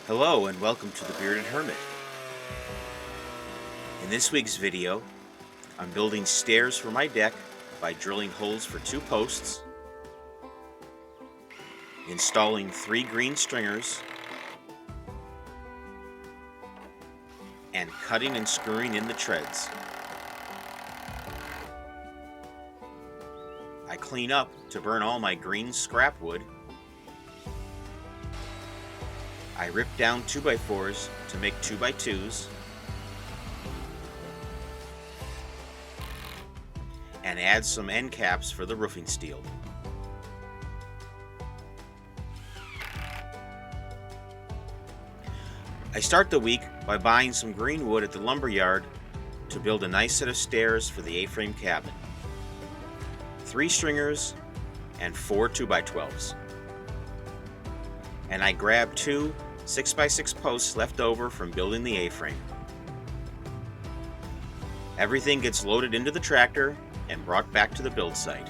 Hello and welcome to the Bearded Hermit. In this week's video, I'm building stairs for my deck by drilling holes for 2 posts, installing 3 green stringers, and cutting and screwing in the treads. I clean up to burn all my green scrap wood. I rip down 2x4s to make 2x2s, and add some end caps for the roofing steel. I start the week by buying some green wood at the lumber yard to build a nice set of stairs for the A-frame cabin. 3 stringers and 4 2x12s. And I grab 2 6x6 posts left over from building the A-frame. Everything gets loaded into the tractor and brought back to the build site.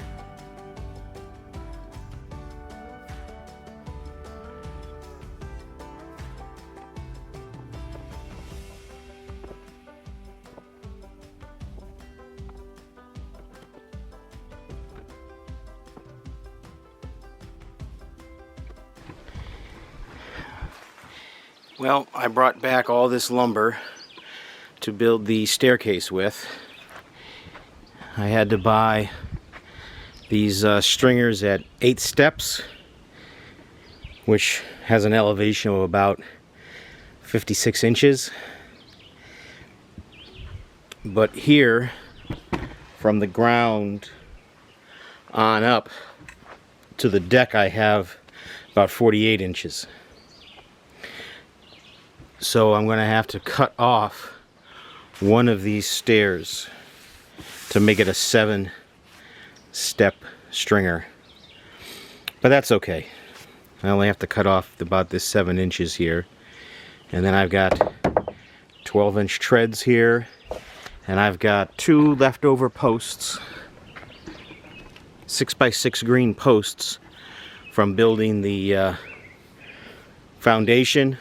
Well, I brought back all this lumber to build the staircase with. I had to buy these stringers at 8 steps, which has an elevation of about 56 inches. But here, from the ground on up to the deck, I have about 48 inches. So I'm going to have to cut off one of these stairs to make it a 7-step stringer. But that's okay. I only have to cut off about this 7 inches here. And then I've got 12-inch treads here. And I've got 2 leftover posts. 6x6 green posts from building the foundation.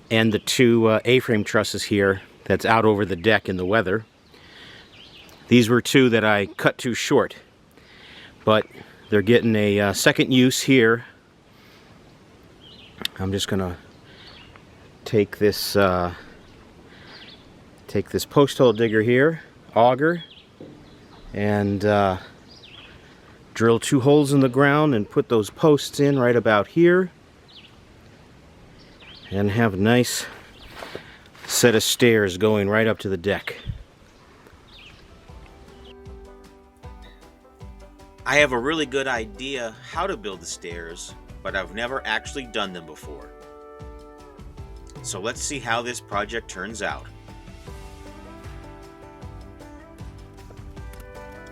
And the 2 A-frame trusses here that's out over the deck in the weather. These were 2 that I cut too short, but they're getting a second use here. I'm just gonna take this post hole digger here, auger, and drill 2 holes in the ground and put those posts in right about here. And have a nice set of stairs going right up to the deck. I have a really good idea how to build the stairs, but I've never actually done them before. So let's see how this project turns out.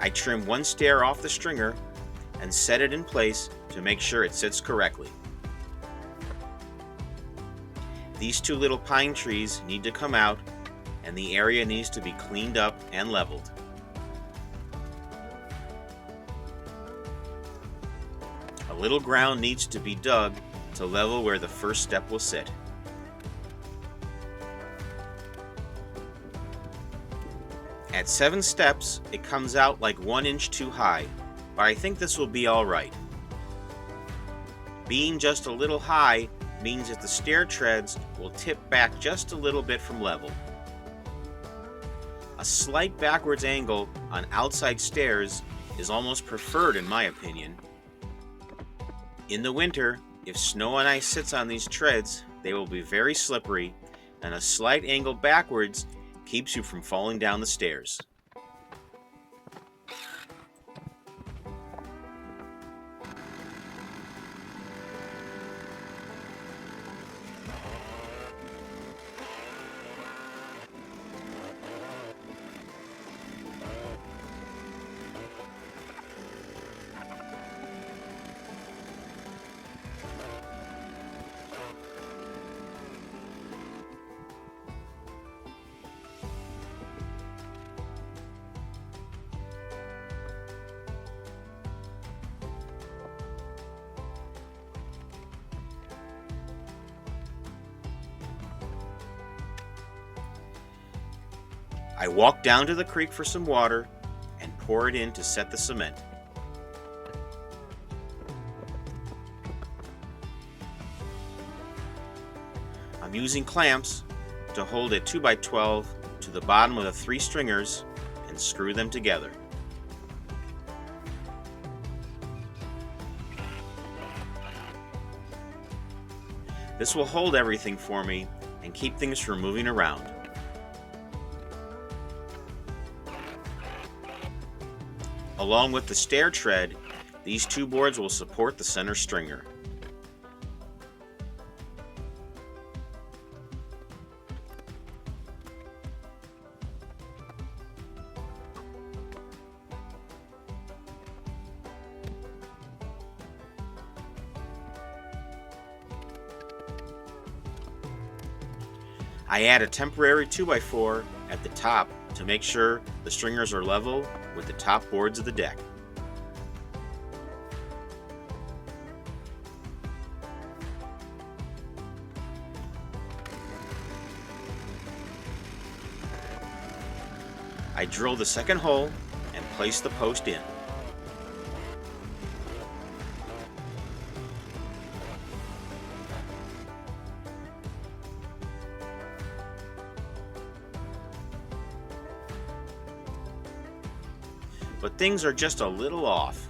I trim 1 stair off the stringer and set it in place to make sure it sits correctly. These 2 little pine trees need to come out, and the area needs to be cleaned up and leveled. A little ground needs to be dug to level where the first step will sit. At 7 steps, it comes out like 1 inch too high, but I think this will be alright. Being just a little high means that the stair treads will tip back just a little bit from level. A slight backwards angle on outside stairs is almost preferred in my opinion. In the winter, if snow and ice sits on these treads, they will be very slippery, and a slight angle backwards keeps you from falling down the stairs. I walk down to the creek for some water and pour it in to set the cement. I'm using clamps to hold a 2x12 to the bottom of the 3 stringers and screw them together. This will hold everything for me and keep things from moving around. Along with the stair tread, these 2 boards will support the center stringer. I add a temporary 2x4 at the top to make sure the stringers are level with the top boards of the deck. I drill the second hole and place the post in. But things are just a little off.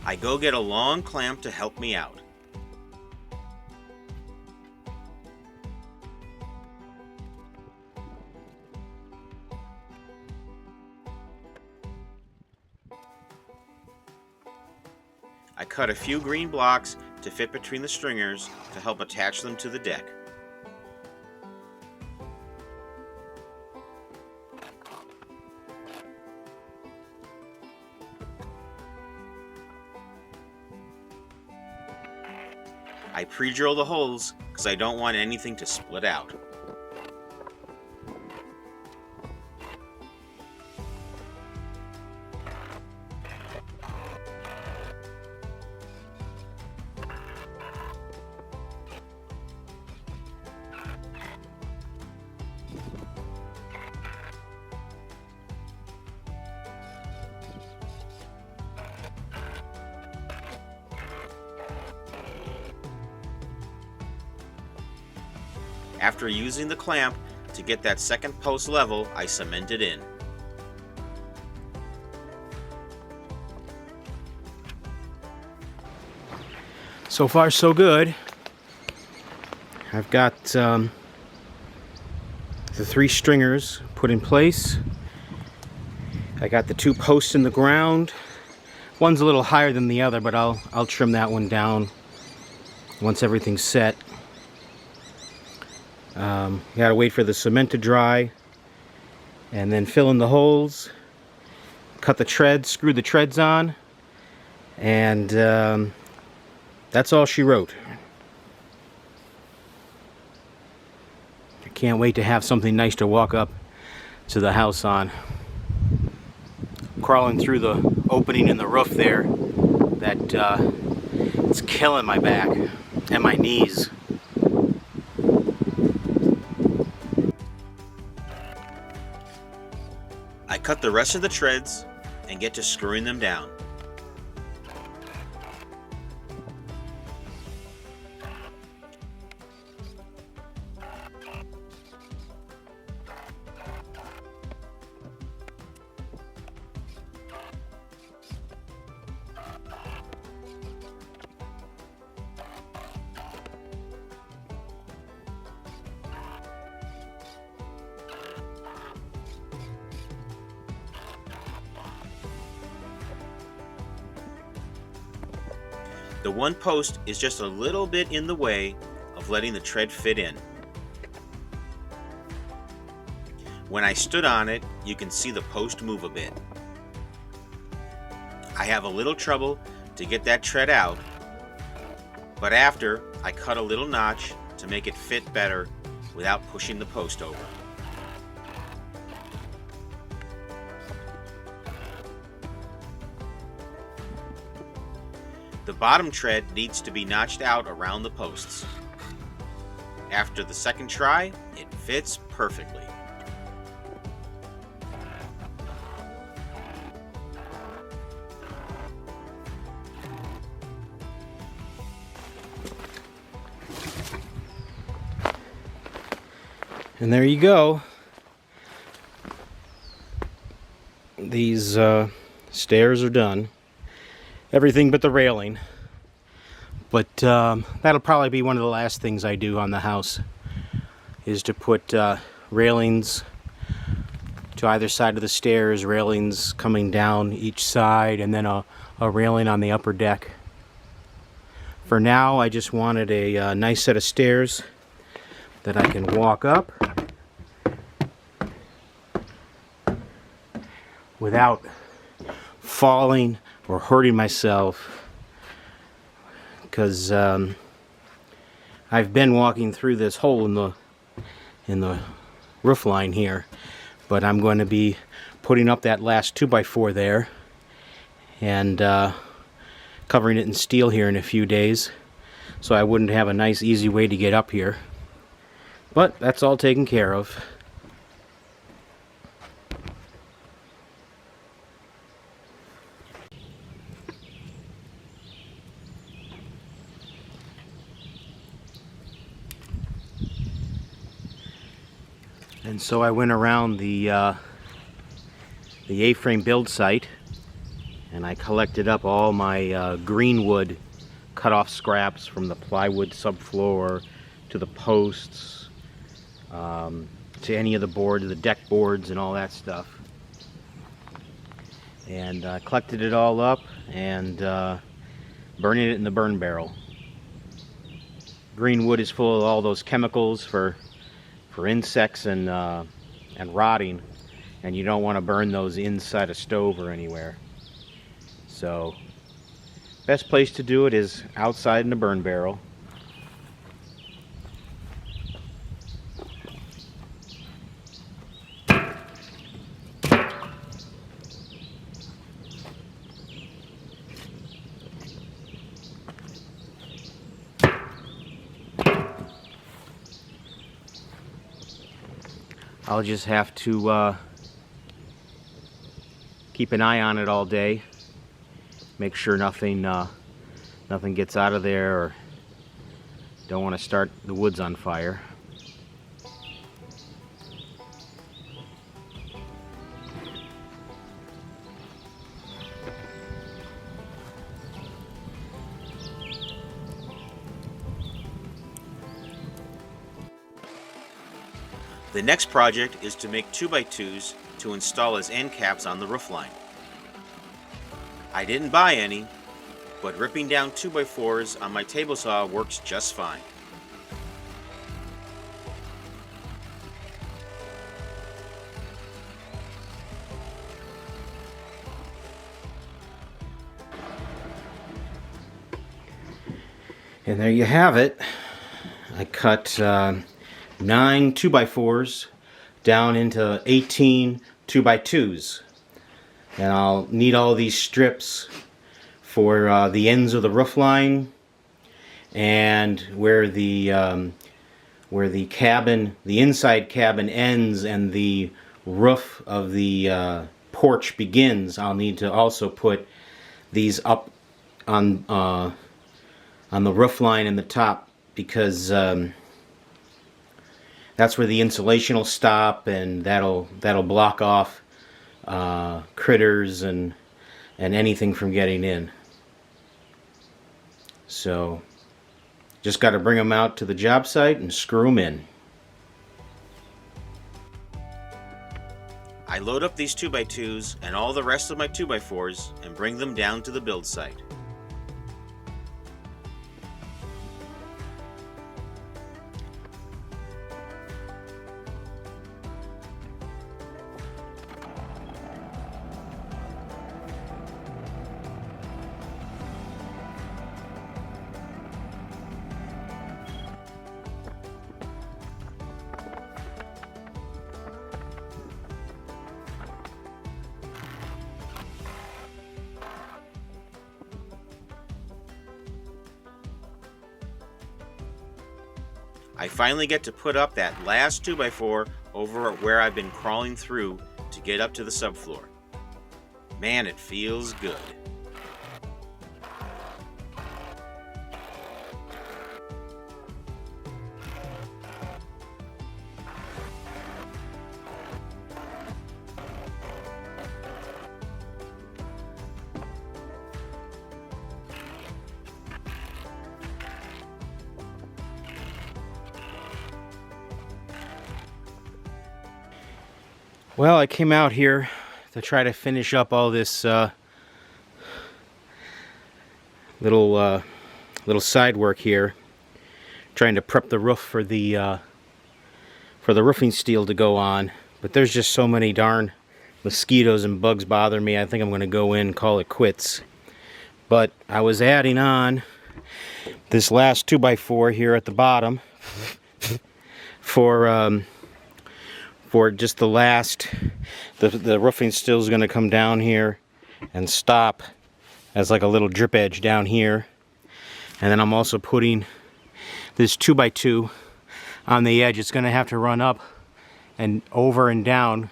I go get a long clamp to help me out. I cut a few green blocks to fit between the stringers to help attach them to the deck. I pre-drill the holes because I don't want anything to split out. After using the clamp to get that second post level, I cement it in. So far, so good. I've got the 3 stringers put in place. I got the 2 posts in the ground. One's a little higher than the other, but I'll trim that one down once everything's set. You gotta wait for the cement to dry and then fill in the holes, cut the treads, screw the treads on, and that's all she wrote. I can't wait to have something nice to walk up to the house on. Crawling through the opening in the roof there, that it's killing my back and my knees. I cut the rest of the treads and get to screwing them down. The one post is just a little bit in the way of letting the tread fit in. When I stood on it, you can see the post move a bit. I have a little trouble to get that tread out, but after, I cut a little notch to make it fit better without pushing the post over. The bottom tread needs to be notched out around the posts. After the second try, it fits perfectly. And there you go. These stairs are done. Everything but the railing. But that'll probably be one of the last things I do on the house, is to put railings to either side of the stairs, railings coming down each side, and then a railing on the upper deck. For now, I just wanted a nice set of stairs that I can walk up without falling or hurting myself, because I've been walking through this hole in the roof line here, but I'm going to be putting up that last 2x4 there and covering it in steel here in a few days, so I wouldn't have a nice easy way to get up here. But that's all taken care of. And so I went around the A-frame build site, and I collected up all my green wood cut-off scraps from the plywood subfloor to the posts, to any of the boards, the deck boards and all that stuff. And collected it all up and burning it in the burn barrel. Green wood is full of all those chemicals for insects and rotting, and you don't want to burn those inside a stove or anywhere. So best place to do it is outside in the burn barrel. I'll just have to keep an eye on it all day, make sure nothing gets out of there, or don't want to start the woods on fire. The next project is to make 2x2s to install as end caps on the roofline. I didn't buy any, but ripping down 2x4s on my table saw works just fine. And there you have it. I cut 9 2x4s down into 18 2x2s, and I'll need all these strips for the ends of the roof line and where the cabin, the inside cabin ends and the roof of the porch begins. I'll need to also put these up on the roof line in the top, because that's where the insulation will stop, and that'll block off critters and anything from getting in. So just got to bring them out to the job site and screw them in. I load up these 2x2s and all the rest of my 2x4s and bring them down to the build site. I finally get to put up that last 2x4 over where I've been crawling through to get up to the subfloor. Man, it feels good. Well, I came out here to try to finish up all this little side work here, trying to prep the roof for the roofing steel to go on. But there's just so many darn mosquitoes and bugs bothering me. I think I'm going to go in and call it quits. But I was adding on this last 2x4 here at the bottom for just the last, the roofing steel is going to come down here and stop as like a little drip edge down here. And then I'm also putting this 2x2 on the edge. It's going to have to run up and over and down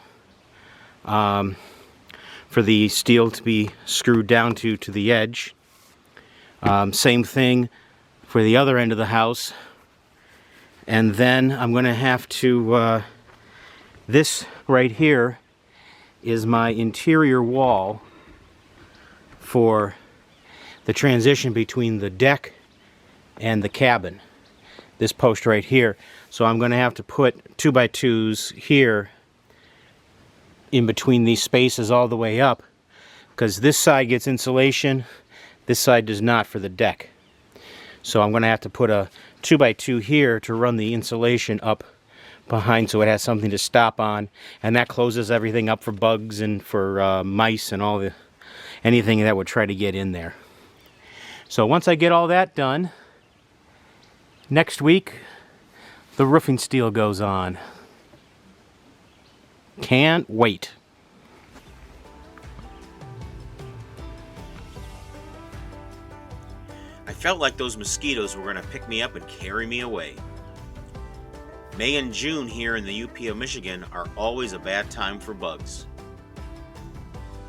for the steel to be screwed down to the edge. Same thing for the other end of the house. And then I'm going to have to this right here is my interior wall for the transition between the deck and the cabin. This post right here. So I'm going to have to put 2x2s here in between these spaces all the way up, because this side gets insulation, this side does not for the deck. So I'm going to have to put a 2x2 here to run the insulation up behind so it has something to stop on, and that closes everything up for bugs and for mice and all anything that would try to get in there. So once I get all that done, next week the roofing steel goes on. Can't wait. I felt like those mosquitoes were going to pick me up and carry me away. May and June here in the UP of Michigan are always a bad time for bugs.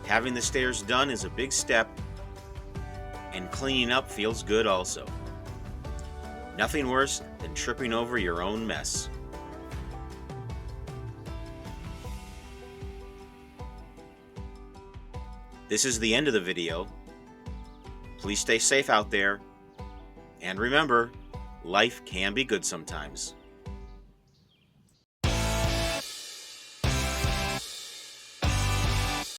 Having the stairs done is a big step, and cleaning up feels good also. Nothing worse than tripping over your own mess. This is the end of the video. Please stay safe out there, and remember, life can be good sometimes.